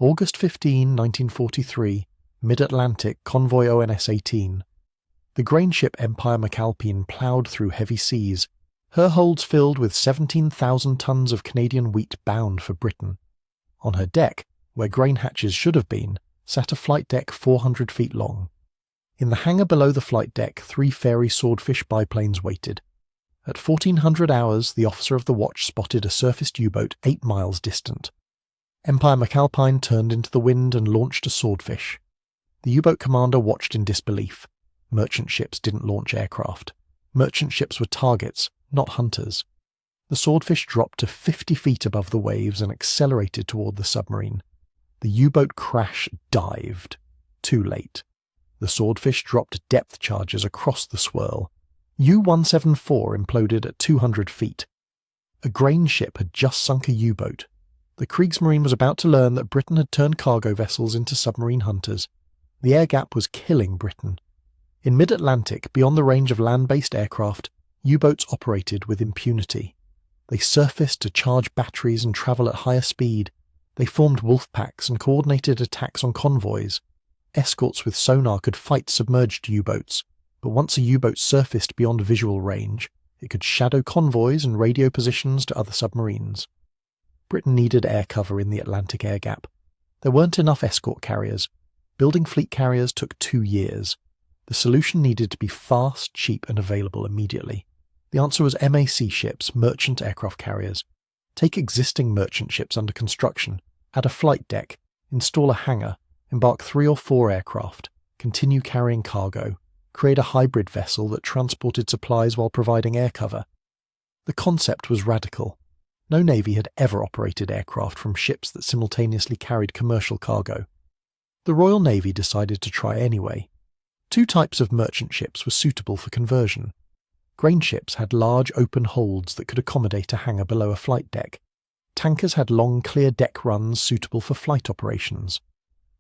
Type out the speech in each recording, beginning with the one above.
August 15, 1943, Mid-Atlantic Convoy ONS-18. The grain ship Empire McAlpine ploughed through heavy seas, her holds filled with 17,000 tons of Canadian wheat bound for Britain. On her deck, where grain hatches should have been, sat a flight deck 400 feet long. In the hangar below the flight deck, 3 Fairey Swordfish biplanes waited. At 1400 hours, the officer of the watch spotted a surfaced U-boat 8 miles distant. Empire McAlpine turned into the wind and launched a Swordfish. The U-boat commander watched in disbelief. Merchant ships didn't launch aircraft. Merchant ships were targets, not hunters. The Swordfish dropped to 50 feet above the waves and accelerated toward the submarine. The U-boat crash dived. Too late. The Swordfish dropped depth charges across the swirl. U-174 imploded at 200 feet. A grain ship had just sunk a U-boat. The Kriegsmarine was about to learn that Britain had turned cargo vessels into submarine hunters. The air gap was killing Britain. In mid-Atlantic, beyond the range of land-based aircraft, U-boats operated with impunity. They surfaced to charge batteries and travel at higher speed. They formed wolf packs and coordinated attacks on convoys. Escorts with sonar could fight submerged U-boats, but once a U-boat surfaced beyond visual range, it could shadow convoys and radio positions to other submarines. Britain needed air cover in the Atlantic air gap. There weren't enough escort carriers. Building fleet carriers took 2 years. The solution needed to be fast, cheap, and available immediately. The answer was MAC ships, merchant aircraft carriers. Take existing merchant ships under construction, add a flight deck, install a hangar, embark 3 or 4 aircraft, continue carrying cargo, create a hybrid vessel that transported supplies while providing air cover. The concept was radical. No navy had ever operated aircraft from ships that simultaneously carried commercial cargo. The Royal Navy decided to try anyway. 2 types of merchant ships were suitable for conversion. Grain ships had large open holds that could accommodate a hangar below a flight deck. Tankers had long clear deck runs suitable for flight operations.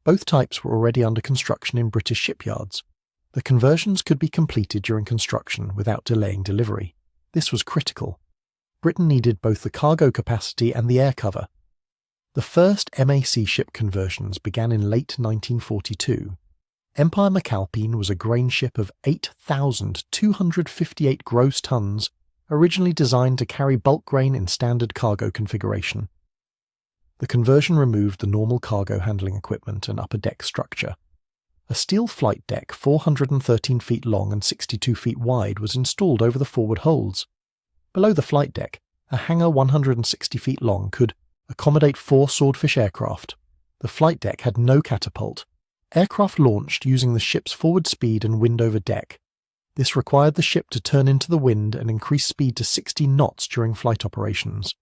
Both types were already under construction in British shipyards. The conversions could be completed during construction without delaying delivery. This was critical. Britain needed both the cargo capacity and the air cover. The first MAC ship conversions began in late 1942. Empire McAlpine was a grain ship of 8,258 gross tons, originally designed to carry bulk grain in standard cargo configuration. The conversion removed the normal cargo handling equipment and upper deck structure. A steel flight deck 413 feet long and 62 feet wide was installed over the forward holds. Below the flight deck, a hangar 160 feet long could accommodate 4 Swordfish aircraft. The flight deck had no catapult. Aircraft launched using the ship's forward speed and wind over deck. This required the ship to turn into the wind and increase speed to 60 knots during flight operations.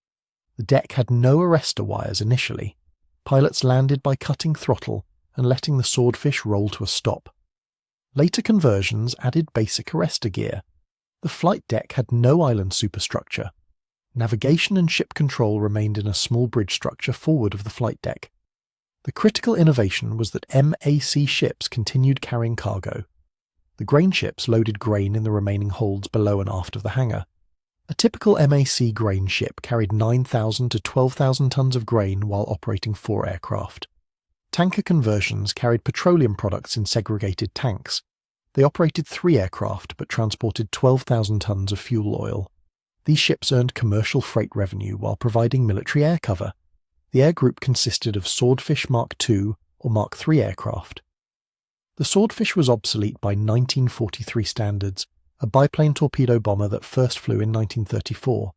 The deck had no arrestor wires initially. Pilots landed by cutting throttle and letting the Swordfish roll to a stop. Later conversions added basic arrestor gear. The flight deck had no island superstructure. Navigation and ship control remained in a small bridge structure forward of the flight deck. The critical innovation was that MAC ships continued carrying cargo. The grain ships loaded grain in the remaining holds below and aft of the hangar. A typical MAC grain ship carried 9,000 to 12,000 tons of grain while operating 4 aircraft. Tanker conversions carried petroleum products in segregated tanks. They operated 3 aircraft but transported 12,000 tons of fuel oil. These ships earned commercial freight revenue while providing military air cover. The air group consisted of Swordfish Mark II or Mark III aircraft. The Swordfish was obsolete by 1943 standards, a biplane torpedo bomber that first flew in 1934.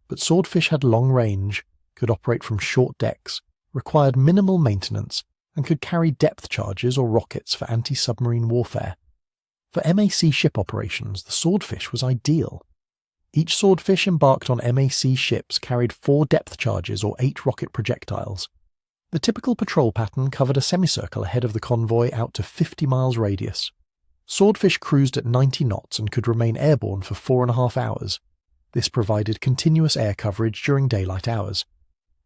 But Swordfish had long range, could operate from short decks, required minimal maintenance, and could carry depth charges or rockets for anti-submarine warfare. For MAC ship operations, the Swordfish was ideal. Each Swordfish embarked on MAC ships carried 4 depth charges or 8 rocket projectiles. The typical patrol pattern covered a semicircle ahead of the convoy out to 50 miles radius. Swordfish cruised at 90 knots and could remain airborne for 4.5 hours. This provided continuous air coverage during daylight hours.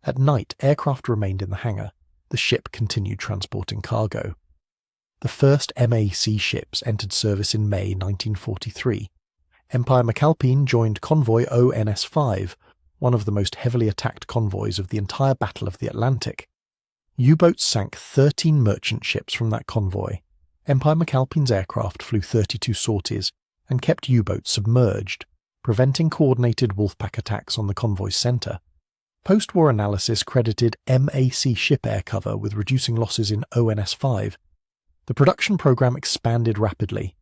At night, aircraft remained in the hangar. The ship continued transporting cargo. The first MAC ships entered service in May 1943. Empire McAlpine joined Convoy ONS-5, one of the most heavily attacked convoys of the entire Battle of the Atlantic. U-boats sank 13 merchant ships from that convoy. Empire McAlpine's aircraft flew 32 sorties and kept U-boats submerged, preventing coordinated Wolfpack attacks on the convoy's centre. Post-war analysis credited MAC ship air cover with reducing losses in ONS-5. The production program expanded rapidly.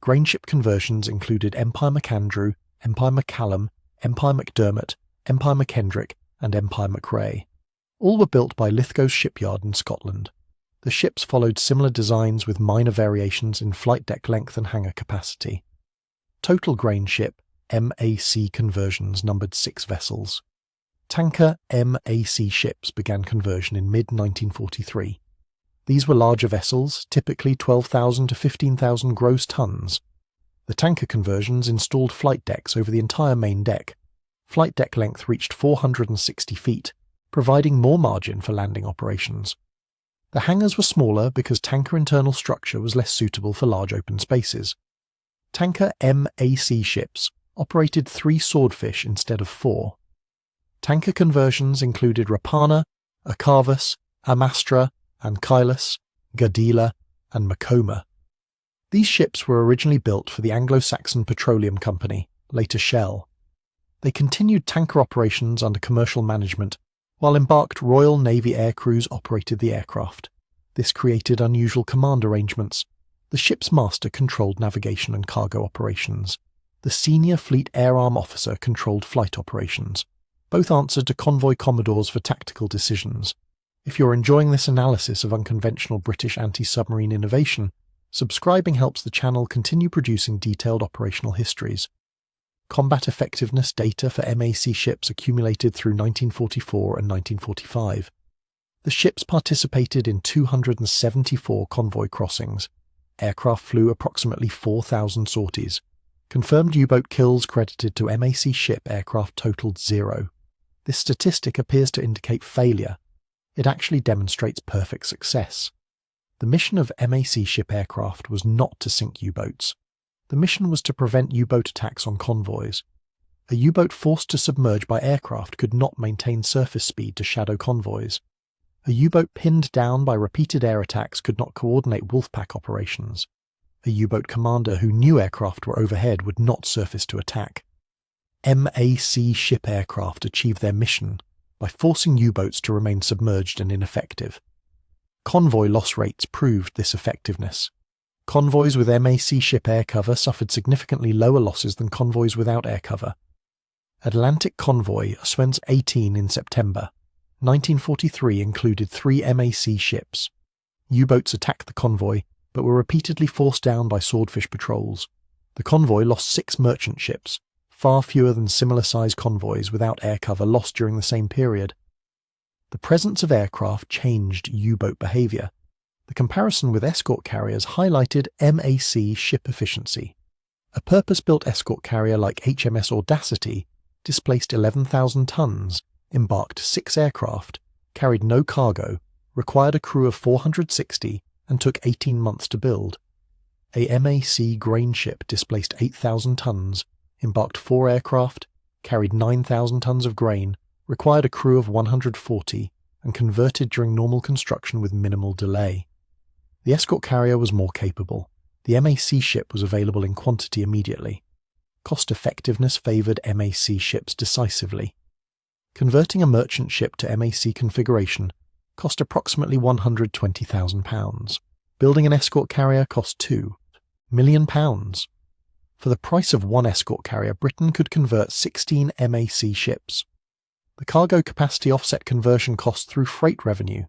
Grain ship conversions included Empire McAndrew, Empire McCallum, Empire McDermott, Empire McKendrick, and Empire McRae. All were built by Lithgow's shipyard in Scotland. The ships followed similar designs with minor variations in flight deck length and hangar capacity. Total grain ship MAC conversions numbered 6 vessels. Tanker MAC ships began conversion in mid-1943. These were larger vessels, typically 12,000 to 15,000 gross tons. The tanker conversions installed flight decks over the entire main deck. Flight deck length reached 460 feet, providing more margin for landing operations. The hangars were smaller because tanker internal structure was less suitable for large open spaces. Tanker MAC ships operated 3 Swordfish instead of 4. Tanker conversions included Rapana, Akavas, Amastra, Ankylos, Gadila, and Macoma. These ships were originally built for the Anglo-Saxon Petroleum Company, later Shell. They continued tanker operations under commercial management, while embarked Royal Navy aircrews operated the aircraft. This created unusual command arrangements. The ship's master controlled navigation and cargo operations. The senior fleet air arm officer controlled flight operations. Both answered to convoy commodores for tactical decisions. If you're enjoying this analysis of unconventional British anti-submarine innovation, subscribing helps the channel continue producing detailed operational histories. Combat effectiveness data for MAC ships accumulated through 1944 and 1945. The ships participated in 274 convoy crossings. Aircraft flew approximately 4,000 sorties. Confirmed U-boat kills credited to MAC ship aircraft totaled 0. This statistic appears to indicate failure. It actually demonstrates perfect success. The mission of MAC ship aircraft was not to sink U-boats. The mission was to prevent U-boat attacks on convoys. A U-boat forced to submerge by aircraft could not maintain surface speed to shadow convoys. A U-boat pinned down by repeated air attacks could not coordinate Wolfpack operations. A U-boat commander who knew aircraft were overhead would not surface to attack. MAC ship aircraft achieved their mission by forcing U-boats to remain submerged and ineffective. Convoy loss rates proved this effectiveness. Convoys with MAC ship air cover suffered significantly lower losses than convoys without air cover. Atlantic Convoy Oswens 18 in September 1943 included 3 MAC ships. U-boats attacked the convoy, but were repeatedly forced down by Swordfish patrols. The convoy lost 6 merchant ships, far fewer than similar-sized convoys without air cover lost during the same period. The presence of aircraft changed U-boat behaviour. The comparison with escort carriers highlighted MAC ship efficiency. A purpose-built escort carrier like HMS Audacity displaced 11,000 tons, embarked 6 aircraft, carried no cargo, required a crew of 460, and took 18 months to build. A MAC grain ship displaced 8,000 tons, embarked 4 aircraft, carried 9,000 tons of grain, required a crew of 140, and converted during normal construction with minimal delay. The escort carrier was more capable. The MAC ship was available in quantity immediately. Cost effectiveness favoured MAC ships decisively. Converting a merchant ship to MAC configuration cost approximately £120,000. Building an escort carrier cost £2 million. For the price of 1 escort carrier, Britain could convert 16 MAC ships. The cargo capacity offset conversion costs through freight revenue.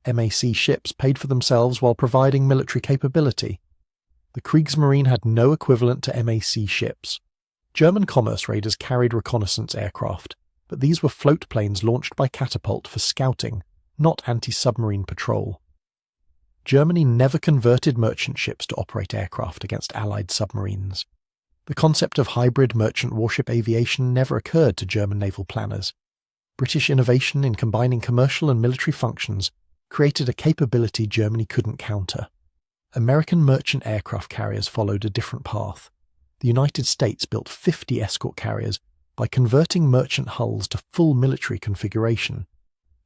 MAC ships paid for themselves while providing military capability. The Kriegsmarine had no equivalent to MAC ships. German commerce raiders carried reconnaissance aircraft, but these were float planes launched by catapult for scouting, not anti-submarine patrol. Germany never converted merchant ships to operate aircraft against Allied submarines. The concept of hybrid merchant warship aviation never occurred to German naval planners. British innovation in combining commercial and military functions created a capability Germany couldn't counter. American merchant aircraft carriers followed a different path. The United States built 50 escort carriers by converting merchant hulls to full military configuration.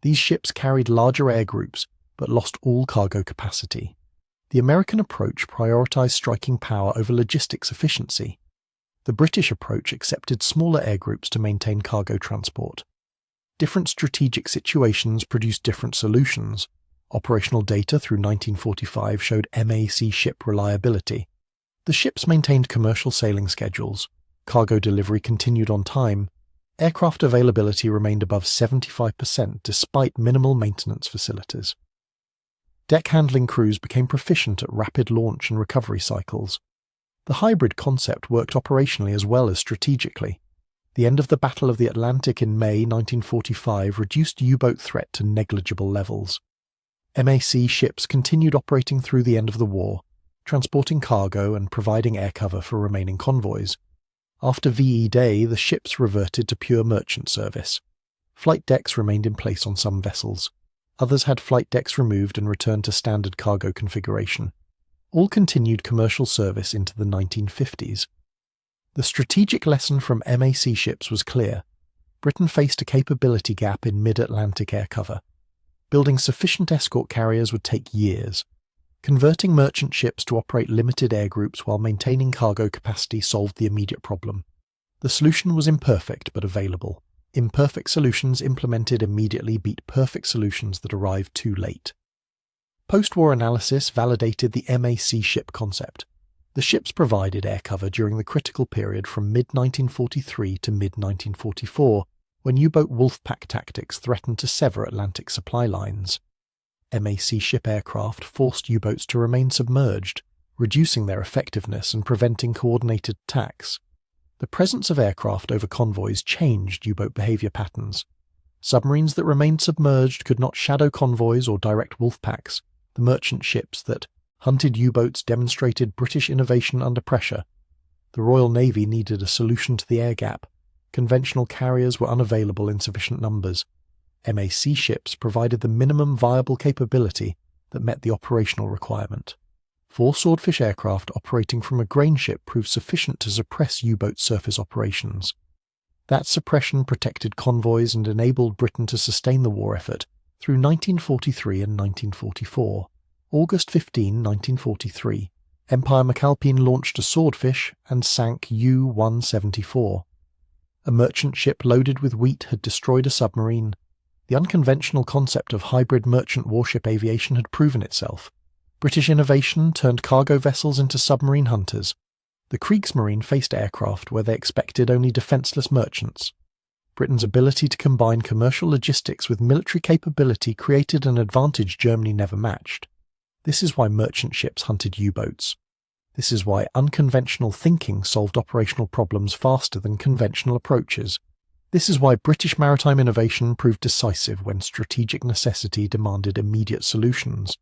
These ships carried larger air groups but lost all cargo capacity. The American approach prioritized striking power over logistics efficiency. The British approach accepted smaller air groups to maintain cargo transport. Different strategic situations produced different solutions. Operational data through 1945 showed MAC ship reliability. The ships maintained commercial sailing schedules. Cargo delivery continued on time. Aircraft availability remained above 75% despite minimal maintenance facilities. Deck handling crews became proficient at rapid launch and recovery cycles. The hybrid concept worked operationally as well as strategically. The end of the Battle of the Atlantic in May 1945 reduced U-boat threat to negligible levels. MAC ships continued operating through the end of the war, transporting cargo and providing air cover for remaining convoys. After VE Day, the ships reverted to pure merchant service. Flight decks remained in place on some vessels. Others had flight decks removed and returned to standard cargo configuration. All continued commercial service into the 1950s. The strategic lesson from MAC ships was clear. Britain faced a capability gap in mid-Atlantic air cover. Building sufficient escort carriers would take years. Converting merchant ships to operate limited air groups while maintaining cargo capacity solved the immediate problem. The solution was imperfect but available. Imperfect solutions implemented immediately beat perfect solutions that arrived too late. Post-war analysis validated the MAC ship concept. The ships provided air cover during the critical period from mid-1943 to mid-1944, when U-boat wolfpack tactics threatened to sever Atlantic supply lines. MAC ship aircraft forced U-boats to remain submerged, reducing their effectiveness and preventing coordinated attacks. The presence of aircraft over convoys changed U-boat behavior patterns. Submarines that remained submerged could not shadow convoys or direct wolfpacks. The merchant ships that hunted U-boats demonstrated British innovation under pressure. The Royal Navy needed a solution to the air gap. Conventional carriers were unavailable in sufficient numbers. MAC ships provided the minimum viable capability that met the operational requirement. 4 Swordfish aircraft operating from a grain ship proved sufficient to suppress U-boat surface operations. That suppression protected convoys and enabled Britain to sustain the war effort through 1943 and 1944. August 15, 1943, Empire McAlpine launched a Swordfish and sank U-174. A merchant ship loaded with wheat had destroyed a submarine. The unconventional concept of hybrid merchant warship aviation had proven itself. British innovation turned cargo vessels into submarine hunters. The Kriegsmarine faced aircraft where they expected only defenceless merchants. Britain's ability to combine commercial logistics with military capability created an advantage Germany never matched. This is why merchant ships hunted U-boats. This is why unconventional thinking solved operational problems faster than conventional approaches. This is why British maritime innovation proved decisive when strategic necessity demanded immediate solutions.